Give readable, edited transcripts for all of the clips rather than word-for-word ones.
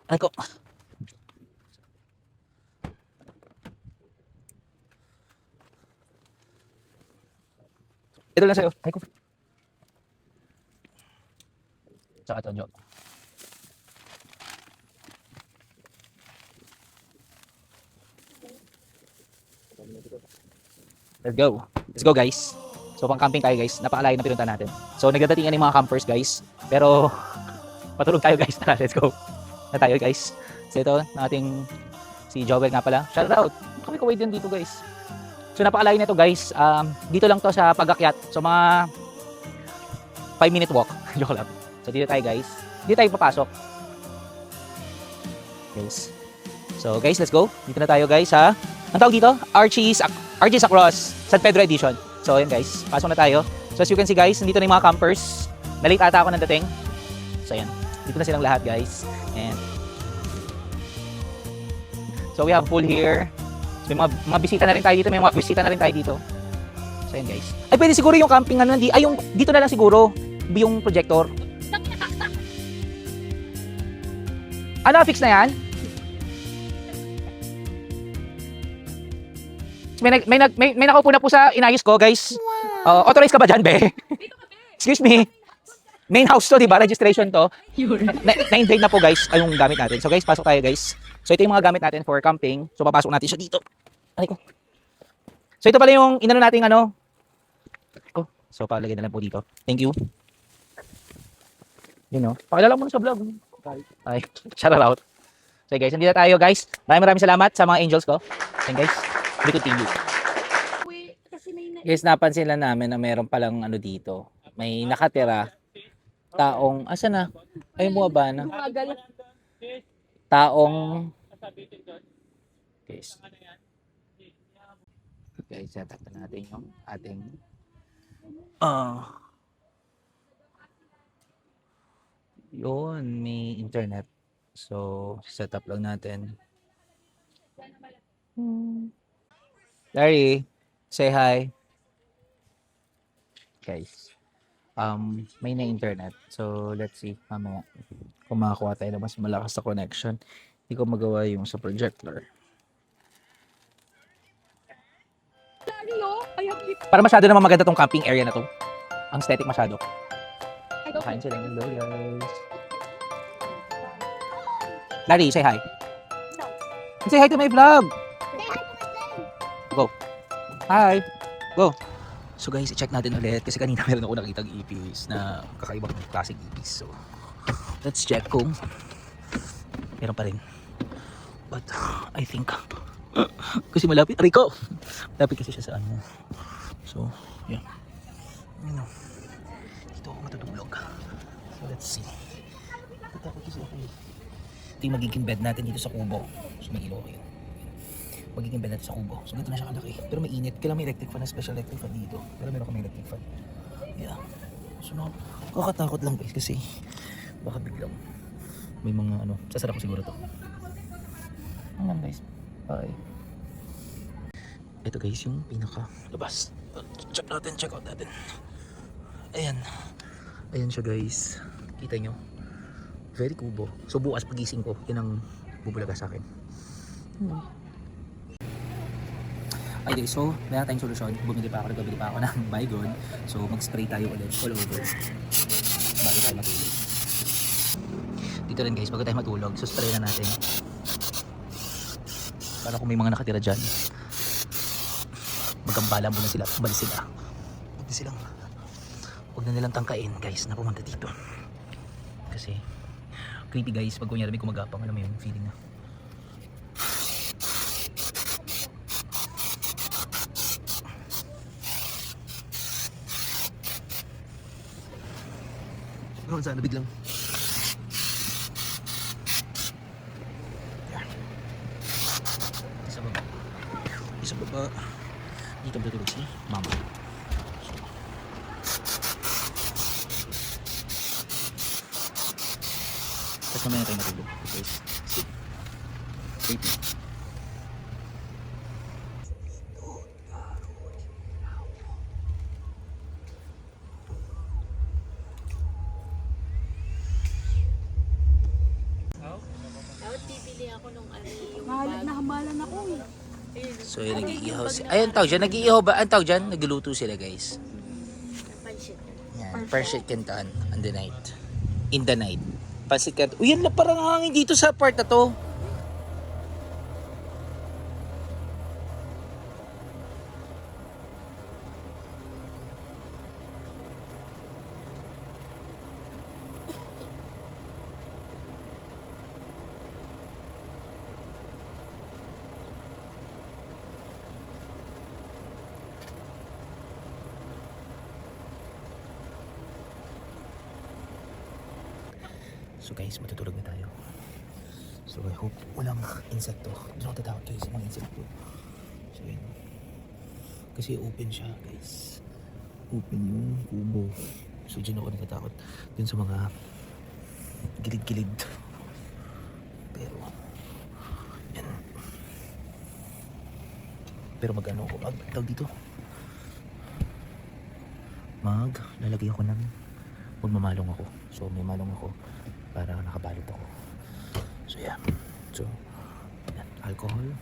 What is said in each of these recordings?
Ay ko. Ito lang sa'yo. Ay ko. Tsaka ito, Jo. Let's go. Let's go, guys. So, pang camping tayo, guys. Napakalayo na pinunta natin. So, nagdadatingan yung mga campers, guys. Pero, patulog tayo, guys. Tara, let's go. Na tayo, guys. So, ito, ating si Joel nga pala. Shout out. Kami kaway din dito, guys. So, napakalayo na ito, guys. Dito lang to sa pag-akyat. So, mga 5-minute walk. Joke lang. So, dito tayo, guys. Dito tayo papasok. Guys. So, guys, let's go. Dito na tayo, guys, ha. Ang tawag dito? Archie's Across San Pedro Edition. So, yun, guys. Pasok na tayo. So, as you can see, guys, nandito na yung mga campers. Nalate ata ako ng dating. So, yan. Dito na silang lahat, guys. And so, we have pool here. So, may mga bisita na rin tayo dito. May mga bisita na rin tayo dito. So, yan, guys. Ay, pwede siguro yung camping, ano, ay, yung, dito na lang siguro. Yung projector. Ano, fix na yan? May nakaupo na po sa inayos ko, guys. Authorized ka ba dyan, be? Excuse me. Main house to, di ba? Registration to. Na-invade na po, guys, ay yung gamit natin. So, guys, pasok tayo, guys. So, ito yung mga gamit natin for camping. So, papasok natin siya dito. Ay ko. So, ito pala yung inano nating ano. So, palagay na lang po dito. Thank you. You know. Pakilala mo na sa vlog. Ay, shout out. So, guys, nandito tayo, guys. Maraming salamat sa mga angels ko. And guys, we continue. Guys, napansin lang namin na meron palang ano dito. May nakatira. Taong, asa na? Ay, bumaba na. Taong, guys. Guys, setup na natin yung ating, yun, may internet. So, setup lang natin. Larry, say hi. Guys, may na internet. So, let's see, mamaya, kung makakuha tayo na mas malakas na connection. Hindi ko magawa yung sa projector. Para masyado naman maganda tong camping area na to. Ang aesthetic masyado. Kain sila ng guys. Larry, say hi. Say hi to my vlog. Go. Hi. Go. So guys, i-check natin ulit kasi kanina meron ako nakitang ipis na kakaibang klaseng ipis. So, let's check kung meron pa rin. But, I think kasi malapit. Rico! Malapit kasi siya sa ano. So, yeah. Ano? Dito ako matutulog. So, let's see. Ito ako kasi ako. Ito yung magiging bed natin dito sa kubo. So, may ilaw kayo. Magiging bed natin sa kubo. So, ganito na siya kalaki. Pero may init. Kailangan may electric fan na special electric fan dito. Pero meron kami electric fan. Yeah. So, nakakatakot lang guys kasi baka biglang may mga ano. Sasara ko siguro to. Hanggang guys. Bye. Ito guys yung pinaka labas. Check natin. Check out natin. Ayan. Ayan siya guys. Kita nyo. Very kubo. So bukas pagising ko, yun ang bubulaga sa akin. Ay guys, so meron tayong solusyon. Bumili pa ako ng Baygon. So mag-spray tayo ulit all over bago tayo matulog. Dito rin guys, bago tayo matulog, so spray na natin. Para kung may mga nakatira dyan, magkambala muna sila, umalis sila. Huwag na nilang tangkain guys na pumunta dito. Kasi creepy guys pag kunyari may kumagapang, alam mo yung feeling na. Ano sana biglang isa baba dito matutulog si mama. Tapos mamaya tayo matulog guys. Wait na. bumili ako nung yung Mahalag na hamalan ako eh. So yung nag-iihaw si... Ayun tawag dyan, nag-iihaw ba? Ang tawag dyan, nagluluto sila guys. pansit. Yan, Pansit Canton on the night. In the night. Pansit Canton. Uy, yan lang parang hangin dito sa part na to. So guys, matutulog na tayo. So I hope walang insekto. Hindi ako tatakot guys sa mga insekto. So yun. Kasi open siya guys. Open yung kubo. So dyan ako natatakot. Dun sa mga gilid-gilid. Pero yan. Pero mag-ano ako. Tawag dito. Lalagay ako ng magmamalong ako. So may malong ako para nakabalot ako. So yeah. So yan. Alcohol.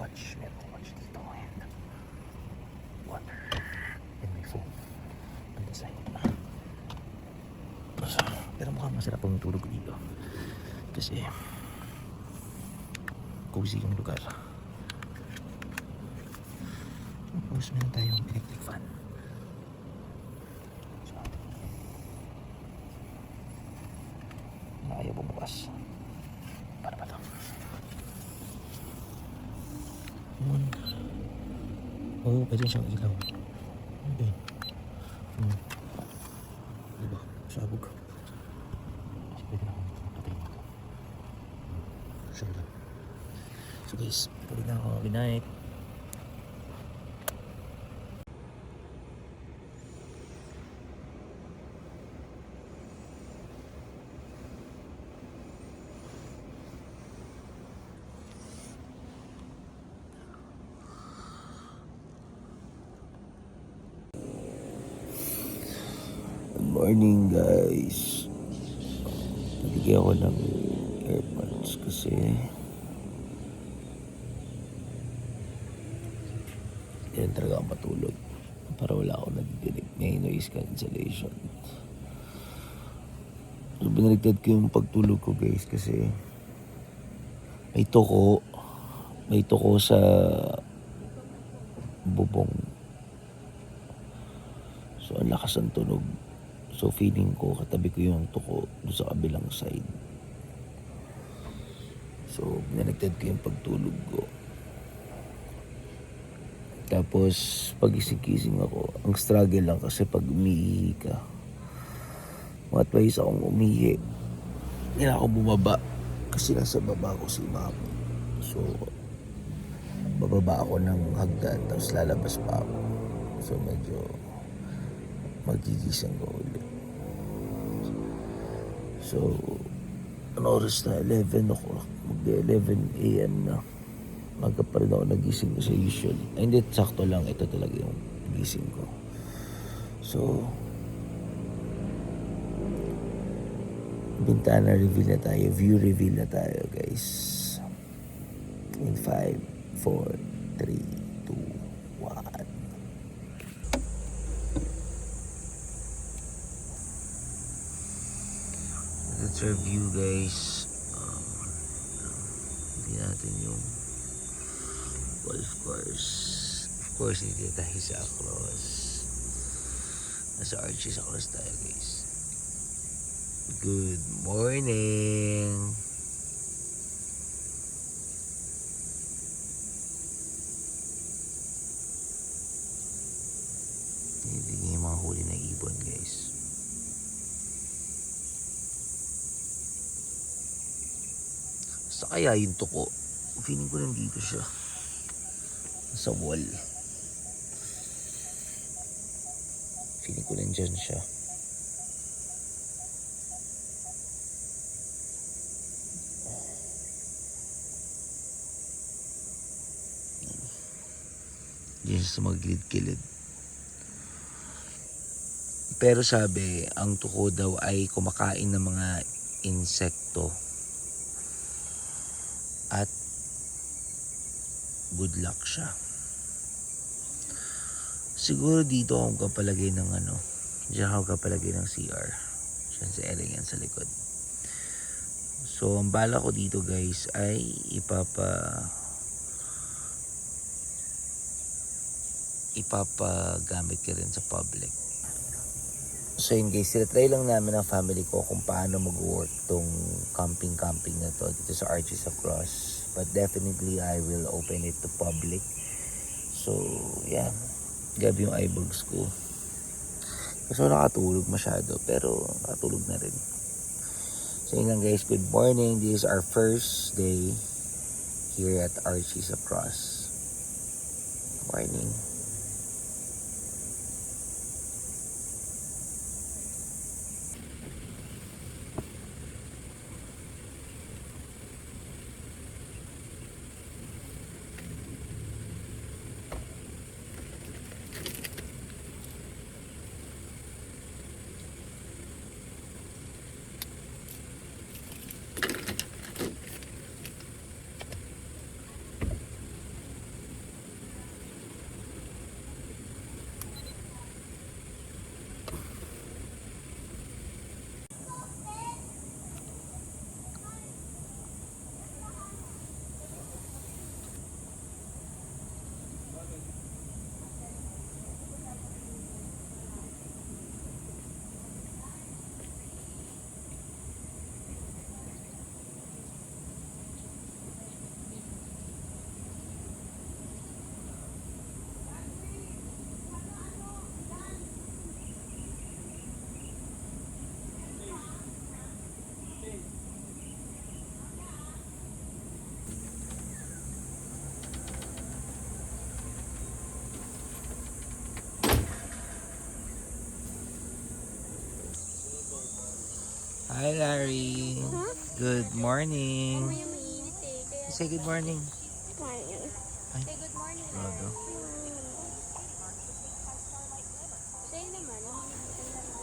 Watch. Meron watch dito. And water. And may foam. On the side. So, pero mukhang masarap ang tulog dito. Kasi cozy yung lugar. Tapos meron tayong electric fan. Ayaw bumukas. Para ba ito? Oo, pwede siyang ilaw. Okay. Diba? Sabog. Kasi pwede na akong patay dito. Sure lang. So guys, pwede na ako. Good night. Morning guys. Nabigyan ako ng airpods kasi yan talaga ako matulog para wala akong nadidinig. May noise cancellation. So binaligtad ko yung pagtulog ko guys kasi may tuko sa bubong. So ang lakas ng tunog. So feeling ko katabi ko yung tuko doon sa kabilang side. So binaliktad ko yung pagtulog ko. Tapos pag ising-kising ako, ang struggle lang kasi pag umiihi ka. Mga twice akong umihi. Hindi na ako bumaba kasi nasa baba ko si mama. So bababa ako ng hagdan tapos lalabas pa ako. So medyo magigising ko ulit. So, ano oras na? 11 o'clock. Mag-11 a.m. na. Maga pa rin ako nagising ko sa usual. Ay, hindi, sakto lang. Ito talaga yung gising ko. So, bintana reveal na tayo. View reveal na tayo, guys. In 5, 4, 3, 2, 1. That's our view guys. Hindi natin yung golf course. Of course, hindi tayo sa Acros. Nasa Archie sa Acros tayo guys. Good morning. Hindi yung mga huli na ibon guys. Sa kaya yung tuko, feeling ko nandito siya sa wall. Feeling ko nandyan siya. Diyan sa mga gilid-gilid. Pero sabi, ang tuko daw ay kumakain ng mga insekto. at good luck siya. Siguro dito ako kapalagay ng diyan ako kapalagay ng CR. Diyan sa Ering yan sa likod. So, ang bala ko dito guys ay ipapagamit ka rin sa public. So yun guys, try lang namin ng family ko kung paano mag-work tong camping na to dito sa Arches Across. But definitely I will open it to public. So yeah, gabi yung eyebags ko. Kasi nakatulog masyado, pero nakatulog na rin. So yun lang guys, good morning. This is our first day here at Arches Across. Morning. Hi Larry. Good morning. Mamaya mainit eh. Kaya Say good morning. Ay, say good morning. Rodo. Say naman. Namimitan lang din ako.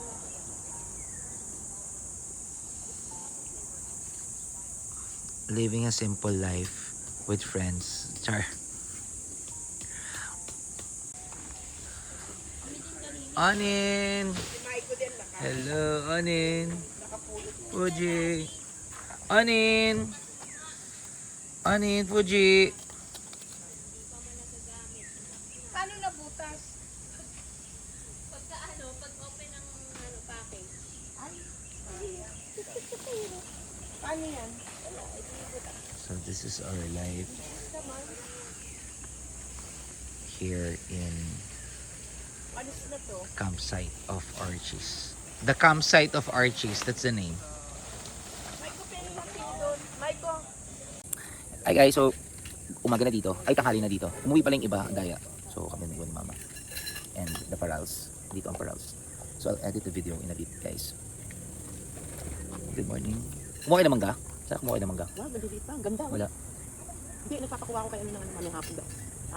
Living a simple life with friends. Char. Onin! Hello, Onin! Fuji! Onin! Onin, Fuji! Paano nabutas? Pag open ng package. Paano yan? So this is our life here in Alis na to. campsite of Arches. The campsite of Arches, that's the name. Maiko, pwede natin doon. Maiko. Hi guys, so umaga na dito. Ay, tanghali na dito. Umuwi pa lang yung iba, ang daya. So kami na ni Mama. And the Parals. Dito ang Parals. So I'll edit the video in a bit guys. Good morning. Kumuha kayo ng mangga? Saan kumuha kayo ng mangga? Wow, maliliit pa. Ang ganda. Wala. Hindi, nagpapakuha ko kayo ng mamayang hapon daw.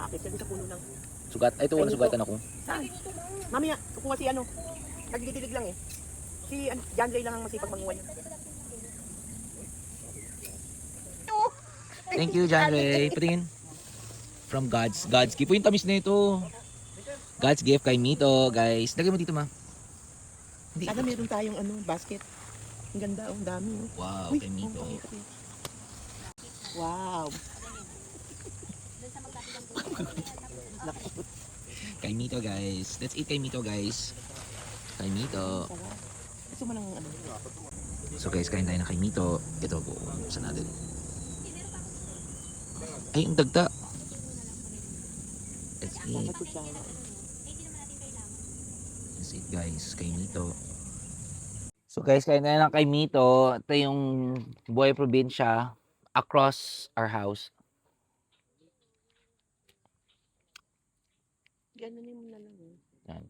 Aakit siya sa puno ng... Sugat. Ay, ito wala sugatan ako. Saan? Mamaya, kukuha si ano. Nagdidilig lang eh. Si John Ray lang ang masipag manguha niya. Thank you, John Ray. Patingin. From God's gift. Po yung tamis na ito. God's gift kay Mito, guys. Lagay mo dito, ma. Hindi. Sana meron tayong ano, basket. Ang ganda, ang dami. Oh. Wow, Uy, kay Mito. Wow. Kay Mito, guys. Let's eat kay Mito, guys. Kay Mito. Gusto mo ng ano? So guys, kain tayo na kay Mito. Ito, buksan natin. Ay, ang dagda. Let's eat. Dapat kutsara. Let's eat, guys. Kay Mito. So guys, kain tayo na kay Mito. Ito yung buhay probinsya across our house. Ganunin mo na lang. Yan.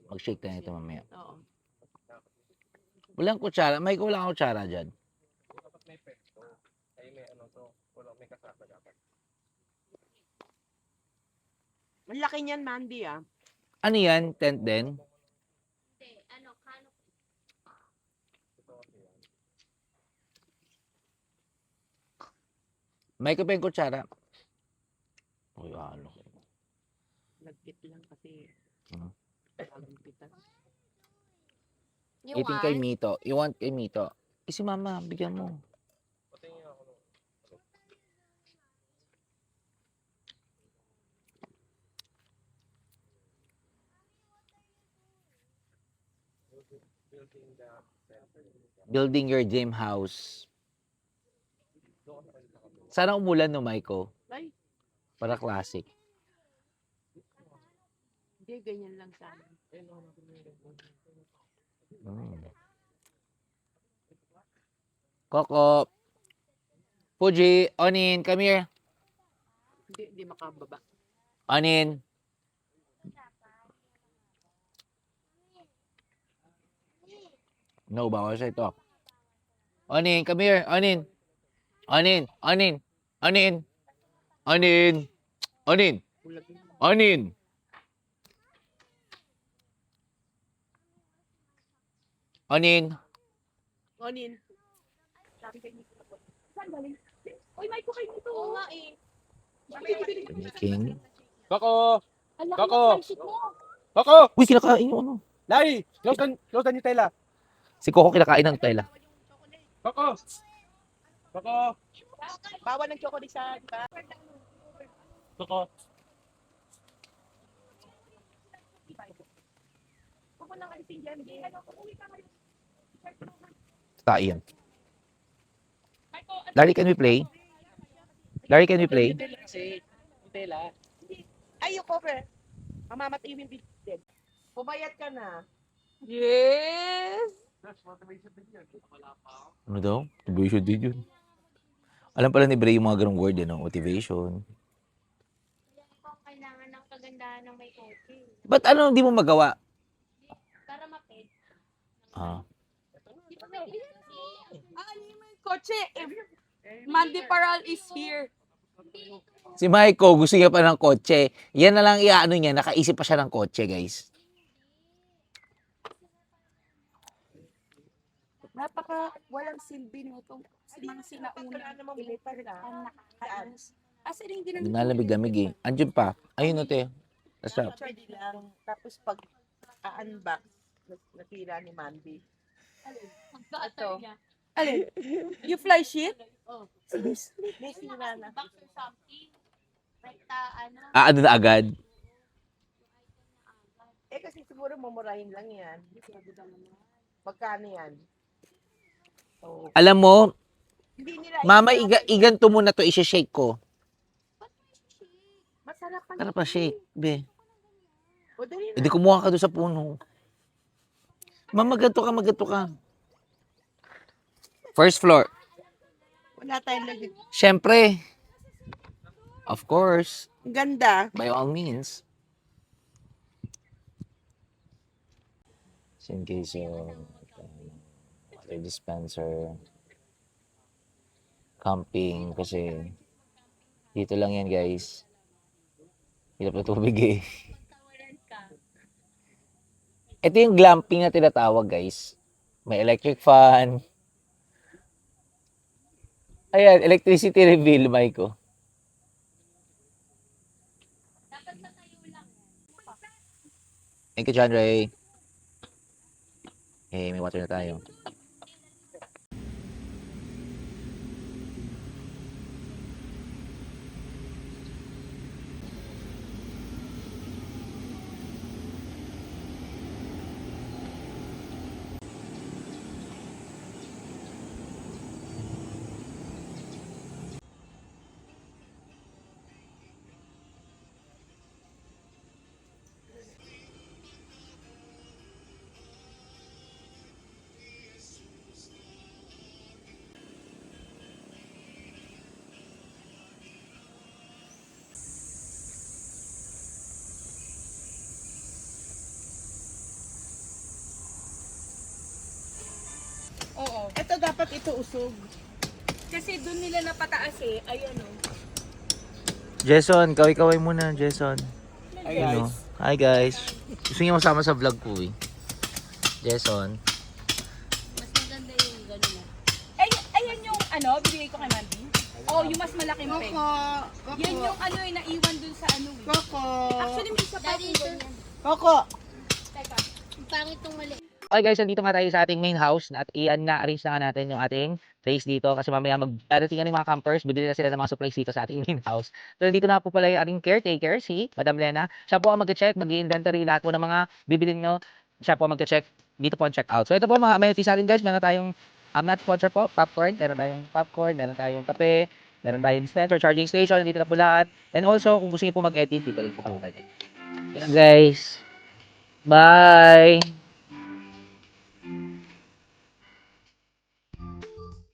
Mag-shake tayo ito mamaya. Oo. Walang kutsara. May wala kang kutsara dyan. Ang laki niyan, Mandy ah. Ano yan? Tent din? Kano? May ka pa yung kutsara. Uy, ano. Nagkit lang kasi. Hmm. Nagkitan. You 18 kay want? Mito. You want kay Mito. Eh, si mama, bigyan mo. Building your dream house. Sana umulan no, Maiko? Ay, Para classic. hindi, ganyan lang sa amin. Coco. Fuji, Onin, come here. Hindi makababa. Onin. No, bawal sa ito. Onin, come here. Onin. Onin. Onin. Onin. Onin. Onin. Ulag yun. Onin. Onin. Onin. Sabi kay Nico. Saan galing? Uy, may ko kay Nico. Oo nga eh. King. Coco! Alam Coco! mo, friendship mo. Coco! Uy, kinakain yung ano. Larry! Close the Nutella. Si Coco kinakain ng tela. Coco! Coco! Bawal ng chocolate sa, di ba? Coco! Ako nang alisin dyan. Hindi, ano, uwi ka ngayon. Tayo yan. Larry, can we play? Larry, can we play? Nutella kasi. Nutella. Ay, yung cover. Mamamatay yung din. Pumayat ka na. Yes! Ano daw? Motivation din yun. Alam pala ni Bray yung mga ganong word eh, no? Motivation. Kung kailangan ng kagandahan ng may coaching. Ba't ano hindi mo magawa? Para maped. Ah. Di ba may Kotse, Mandy Paral is here. Si Maiko, gusto niya pa ng kotse. Yan na lang iaano niya, nakaisip pa siya ng kotse, guys. Napaka walang silbi nito. Si mga sinaunang Wala namang buta na. nakakaanos. As in, hindi na Nalamig-lamig eh. Andiyan pa. Ayun o, te. That's Pwede lang. Tapos pag unbox nasira ni Mandy. Magkaatal niya. Alin? You fly shit? May sira na. Box or something. Rekta, ano. ano na agad. Eh kasi siguro mumurahin lang yan. Magkano yan? So, Alam mo, hindi nila mama, iganto mo na to, isi-shake ko. Masarap pa. Tara pa, shake. Be. O dali na. Hindi kumuha ka doon sa puno. Mama, ganto ka. First floor. Wala tayong lagi. Siyempre. Of course. Ang ganda. By all means. In case of water dispenser, camping, kasi dito lang yan, guys. Hirap na tubig eh. Pagtawaran ka. Ito yung glamping na tinatawag, guys. May electric fan. Ayan, electricity reveal, Maiko. Dapat tatayo lang. Thank you, John Ray. Eh, may water na tayo. Oo. Ito dapat ito usog. Kasi doon nila napataas eh. Ayan o. Jason, kaway-kaway muna, Jason. Hi Hello. Hi, guys. Gusto niyo masama sa vlog ko eh. Jason. Mas maganda yung gano'n. Ay, ayan yung ano, bibigay ko kay Mandy. Oh, yung mas malaking peg. Coco. Yan yung ano yung naiwan dun sa ano eh. Coco. Actually, may isa pa Daddy, akong ito. ganyan. Coco. Teka. Ang pangit tong mali. Okay guys, nandito nga tayo sa ating main house at iyan na arrange na nga natin yung ating place dito kasi mamaya magdadatingan yung mga campers, bibili na sila ng mga supplies dito sa ating main house. So nandito na po pala yung ating caretaker, si Madam Lena. Siya po ang mag-check, mag-inventory lahat po ng mga bibilin nyo. Siya po ang mag-check, dito po ang check out. So ito po mga amenities natin guys, meron tayong not sponsor po, popcorn, meron tayong kape, meron tayong dispenser, charging station, dito na po lahat. And also, kung gusto niyo po mag-edit, dito rin po kami. Yan guys. Bye!